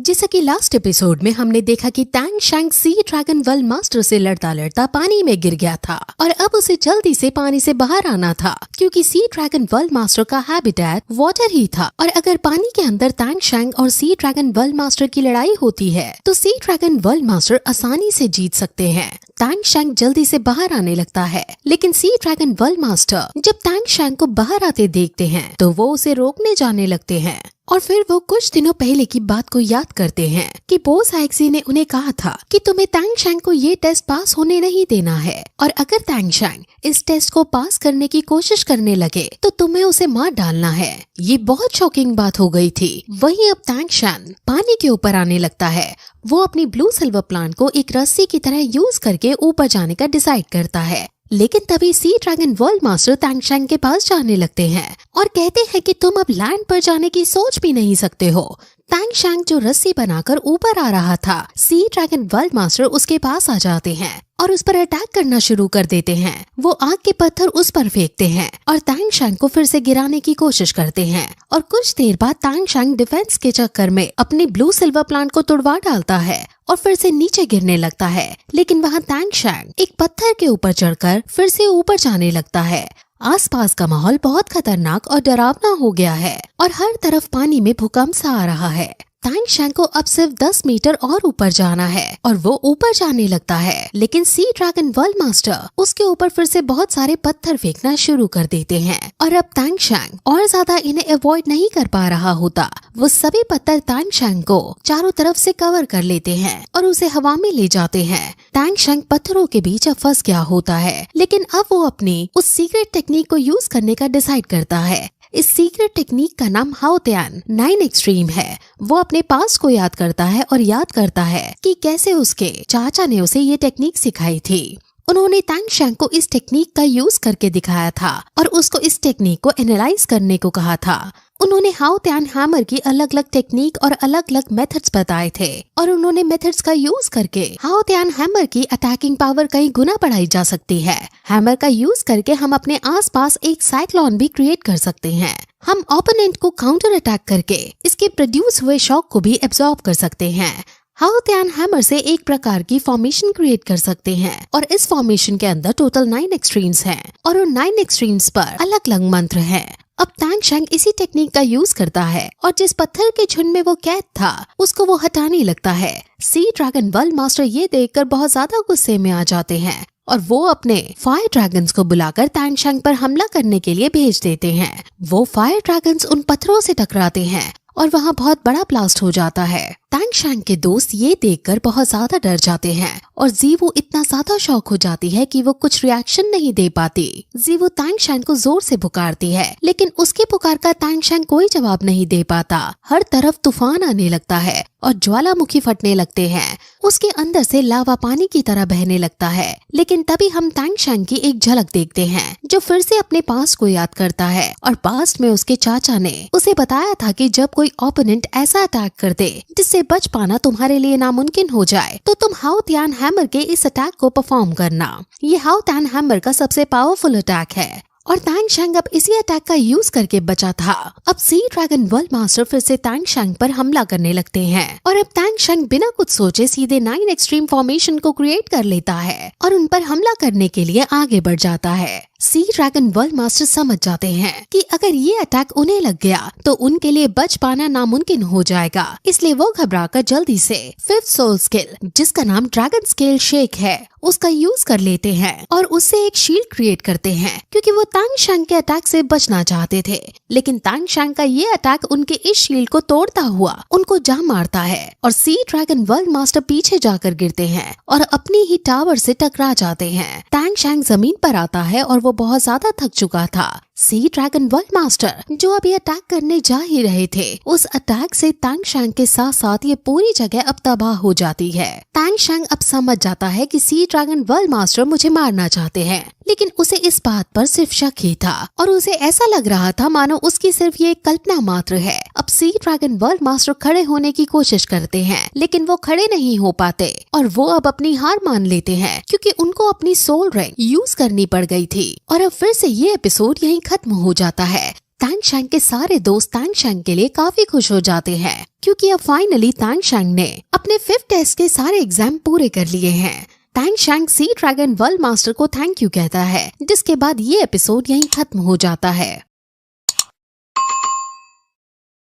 जैसा कि last episode में हमने देखा कि Tang शैंग sea dragon world master से लड़ता लड़ता पानी में गिर गया था और अब उसे जल्दी से पानी से बाहर आना था क्योंकि सी ड्रैगन वर्ल्ड मास्टर का हैबिटेट वाटर ही था। और अगर पानी के अंदर टैंग शैंग और सी ड्रैगन वर्ल्ड मास्टर की लड़ाई होती है तो सी ड्रैगन वर्ल्ड मास्टर आसानी से जीत सकते हैं। टैंग शैंग जल्दी से बाहर आने लगता है, लेकिन सी ड्रैगन वर्ल्ड मास्टर जब टैंग शैंग को बाहर आते देखते हैं तो वो उसे रोकने जाने लगते हैं। और फिर वो कुछ दिनों पहले की बात को याद करते हैं कि बोस आइक्सी ने उन्हें कहा था कि तुम्हें टैंग शैंग को ये टेस्ट पास होने नहीं देना है, और अगर टैंग शैंग इस टेस्ट को पास करने की कोशिश करने लगे तो तुम्हें उसे मार डालना है। ये बहुत शॉकिंग बात हो गई थी। वहीं अब टैंग शैंग पानी के ऊपर आने लगता है। वो अपनी ब्लू सिल्वर प्लांट को एक रस्सी की तरह यूज करके ऊपर जाने का डिसाइड करता है, लेकिन तभी sea dragon world master Tang शैंग के पास जाने लगते हैं और कहते हैं कि तुम अब लैंड पर जाने की सोच भी नहीं सकते हो। टैंग शैंग जो रस्सी बनाकर ऊपर आ रहा था, सी ड्रैगन वर्ल्ड मास्टर उसके पास आ जाते हैं और उस पर अटैक करना शुरू कर देते हैं। वो आग के पत्थर उस पर फेंकते हैं और टैंग शैंग को फिर से गिराने की कोशिश करते हैं। और कुछ देर बाद टैंग शैंग डिफेंस के चक्कर में अपनी ब्लू सिल्वर प्लांट को तुड़वा डालता है और फिर से नीचे गिरने लगता है, लेकिन वहाँ टैंग शैंग एक पत्थर के ऊपर चढ़कर फिर से ऊपर जाने लगता है। आसपास का माहौल बहुत खतरनाक और डरावना हो गया है और हर तरफ पानी में भूकंप सा आ रहा है। टैंग शैंग को अब सिर्फ 10 मीटर और ऊपर जाना है और वो ऊपर जाने लगता है, लेकिन सी ड्रैगन वर्ल्ड मास्टर उसके ऊपर फिर से बहुत सारे पत्थर फेंकना शुरू कर देते हैं। और अब टैंग शैंग और ज्यादा इन्हें अवॉइड नहीं कर पा रहा होता। वो सभी पत्थर टैंग शैंग को चारों तरफ से कवर कर लेते हैं और उसे हवा में ले जाते हैं। टैंग शैंग पत्थरों के बीच अब फंस गया होता है, लेकिन अब वो अपनी उस सीक्रेट टेक्निक को यूज करने का डिसाइड करता है। इस सीक्रेट टेक्निक का नाम हाउ त्यान 9 एक्सट्रीम है। वो अपने पास्ट को याद करता है और याद करता है कि कैसे उसके चाचा ने उसे ये टेक्निक सिखाई थी। उन्होंने टैंग शैंग को इस टेक्निक का यूज करके दिखाया था और उसको इस टेक्निक को एनालाइज करने को कहा था। उन्होंने हाउ त्यान हैमर की अलग अलग टेक्निक और अलग अलग मेथड्स बताए थे और उन्होंने मेथड्स का यूज करके हाउ त्यान हैमर की अटैकिंग पावर कई गुना बढ़ाई जा सकती है। हैमर का यूज करके हम अपने आसपास एक साइक्लोन भी क्रिएट कर सकते हैं। हम ओपोनेंट को काउंटर अटैक करके इसके प्रोड्यूस हुए शॉक को भी एब्जॉर्ब कर सकते हैं। हाउ त्यान हैमर से एक प्रकार की फॉर्मेशन क्रिएट कर सकते हैं और इस फॉर्मेशन के अंदर टोटल 9 एक्सट्रीम्स हैं और उन 9 एक्सट्रीम्स पर अलग अलग मंत्र हैं। अब टैंग शैंग इसी टेक्निक का यूज करता है और जिस पत्थर के झुंड में वो कैद था उसको वो हटाने लगता है। सी ड्रैगन वर्ल्ड मास्टर ये देखकर बहुत ज्यादा गुस्से में आ जाते हैं और वो अपने फायर ड्रैगन्स को बुलाकर टैंग शैंग पर हमला करने के लिए भेज देते हैं। वो फायर ड्रैगन्स उन पत्थरों से टकराते हैं और वहाँ बहुत बड़ा ब्लास्ट हो जाता है। टैंग शैंग के दोस्त ये देखकर बहुत ज्यादा डर जाते हैं और जीवू इतना ज्यादा शॉक हो जाती है कि वो कुछ रिएक्शन नहीं दे पाती। जीवू टैंग शैंग को जोर से पुकारती है, लेकिन उसके पुकार का टैंग शैंग कोई जवाब नहीं दे पाता। हर तरफ तूफान आने लगता है और ज्वालामुखी फटने लगते हैं। उसके अंदर से लावा पानी की तरह बहने लगता है, लेकिन तभी हम टैंग शैंग की एक झलक देखते हैं जो फिर से अपने पास्ट को याद करता है। और पास्ट में उसके चाचा ने उसे बताया था कि जब कोई ओपोनेंट ऐसा अटैक कर दे जिससे बच पाना तुम्हारे लिए नामुमकिन हो जाए तो तुम हाउ त्यान हैमर के इस अटैक को परफॉर्म करना। ये हाउ त्यान हैमर का सबसे पावरफुल अटैक है और टैंग शैंग अब इसी अटैक का यूज करके बचा था। अब सी ड्रैगन वर्ल्ड मास्टर फिर से टैंग शैंग पर हमला करने लगते हैं और अब टैंग शैंग बिना कुछ सोचे सीधे 9 एक्सट्रीम फॉर्मेशन को क्रिएट कर लेता है और उन पर हमला करने के लिए आगे बढ़ जाता है। सी ड्रैगन वर्ल्ड मास्टर समझ जाते हैं कि अगर ये अटैक उन्हें लग गया तो उनके लिए बच पाना नामुमकिन हो जाएगा, इसलिए वो घबराकर जल्दी से 5th सोल स्किल जिसका नाम ड्रैगन स्केल शेक है उसका यूज कर लेते हैं और उससे एक शील्ड क्रिएट करते हैं क्योंकि वो टैंग शैंग के अटैक से बचना चाहते थे। लेकिन टैंग शैंग का ये अटैक उनके इस शील्ड को तोड़ता हुआ उनको जा मारता है और सी ड्रैगन वर्ल्ड मास्टर पीछे जाकर गिरते हैं और अपनी ही टावर से टकरा जाते हैं। टैंग शैंग जमीन पर आता है और वो बहुत ज्यादा थक चुका था। सी ड्रैगन वर्ल्ड मास्टर जो अभी अटैक करने जा ही रहे थे, उस अटैक से टैंग शैंग के साथ साथ ये पूरी जगह अब तबाह हो जाती है। टैंग शैंग अब समझ जाता है कि सी ड्रैगन वर्ल्ड मास्टर मुझे मारना चाहते हैं, लेकिन उसे इस बात पर सिर्फ शक ही था और उसे ऐसा लग रहा था मानो उसकी सिर्फ ये कल्पना मात्र है। अब सी ड्रैगन वर्ल्ड मास्टर खड़े होने की कोशिश करते हैं, लेकिन वो खड़े नहीं हो पाते और वो अब अपनी हार मान लेते हैं क्योंकि उनको अपनी सोल रिंग यूज करनी पड़ गई थी। और अब फिर से ये एपिसोड यहीं खत्म हो जाता है। तैंग शैंग के सारे दोस्त तैंग शैंग के लिए काफी खुश हो जाते हैं क्योंकि अब फाइनली तैंग शैंग ने अपने 5th टेस्ट के सारे एग्जाम पूरे कर लिए हैं। तैंग शैंग सी ड्रैगन वर्ल्ड मास्टर को थैंक यू कहता है, जिसके बाद ये एपिसोड यहीं खत्म हो जाता है।